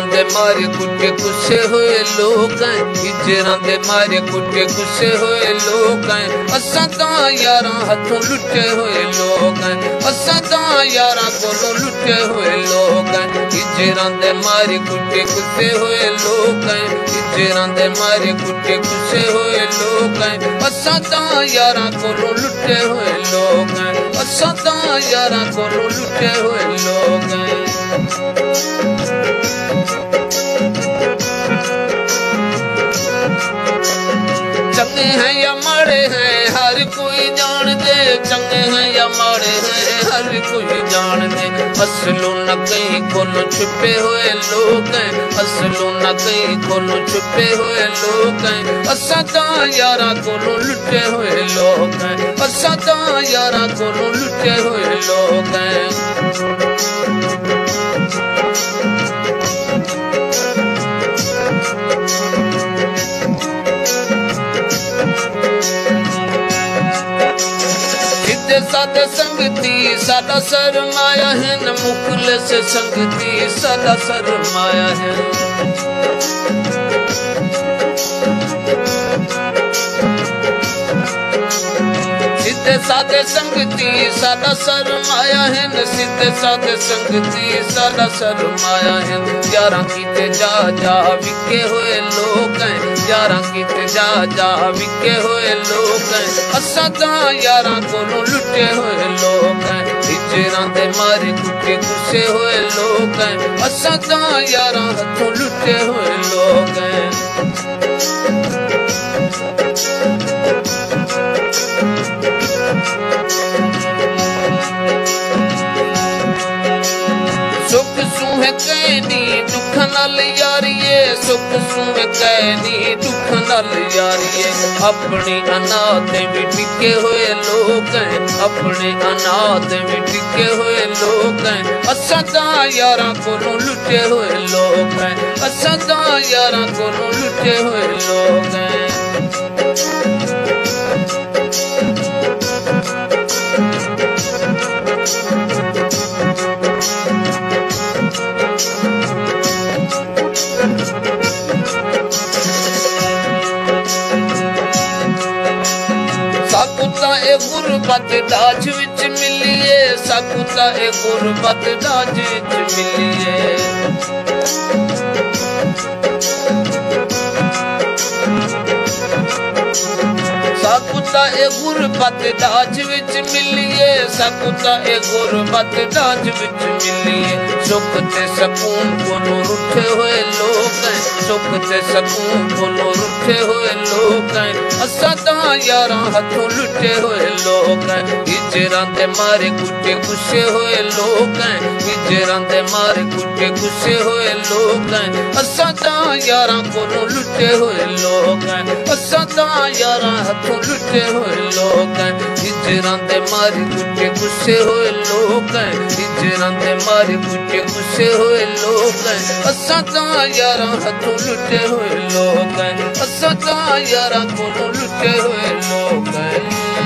दे मारे कुटे गुस्से हुए लोग हैं, हिजरां दे मारे कुटे गुस्से हुए लोग हैं। असां तां यारां हथों लुटे हुए लोग हैं, असां तां यारां कोलों लुटे हुए लोग हैं। हिजरां दे मारे कुटे गुस्से हुए लोग हैं, हिजरां दे मारे कुटे गुस्से हुए लोग हैं। असां तां यारां कोलों लुटे हुए लोग हैं, असां तां यारां कोलों लुटे हुए लोग हैं। चंगे हैं या माड़े हैं हर कोई जान दे, चंगे हैं या माड़े हैं हर कोई जान दे। असलों न कहीं कोलों छुपे हुए लोग हैं, असलों न कहीं कोलों छुपे हुए लोग हैं। असां तां यारां कोलों लुटे हुए लोग हैं, असां तां यारां कोलों लुटे हुए लोग हैं। सादा संगती सादा सरमाया है न मुखलिस संगती सादा सरमाया है। सीधे सादे संगती सादा सरमाया है न, सीधे सादे संगती सादा सरमाया है। यारां कीते जा जा विके हुए लोग हैं, यारां कीते जा जा विके हुए लोग हैं। असां तां यारां कोलों लुटे हुए लोग हैं, हिजरां दे मारे कुटे गुस्से हुए लोग हैं। असां तां यारां हथों लुटे हुए लोग हैं। सुख सूहे कहनी दुख नाल यारिए, सुख सूहे कहनी दुख नाल यारिए। अपने अनाथ भी टिके हुए लोग हैं, अपने अनाथ भी टिके हुए लोग हैं। असां तां यारां कोलों लुटे हुए लोग हैं, असां तां यारां कोलों लुटे हुए लोग हैं। साकुता ए गुरबत दाज विच मिलिए, साकुता ए गुरबत दाज विच मिलिए। साकुता ए गुरबत दाज विच मिलिए, साकुता ए गुरबत दाज विच मिलिए। सुख ते सकून कोलों रुठे हुए लोग हैं, सुख ते सकून कोलों रुठे हुए लोग हैं। असां तां यारां हथों लुटे हुए लोग हैं, हिजरां दे मारे कुटे गुस्से हुए लोग हैं, हिजरां दे मारे कुटे गुस्से हुए लोग हैं। असां तां यारां कोलों लुटे हुए लोग हैं, असां तां यारां हथों लुटे हुए लोग हैं। हिजरां दे मारे कुटे गुस्से हुए लोग हैं, हिजरां दे मारे कुटे गुस्से हुए लोग हैं। असां तां यारां हथों लुटे हुए लोग हैं, असां तां यारां कोलों लुटे हुए लोग हैं।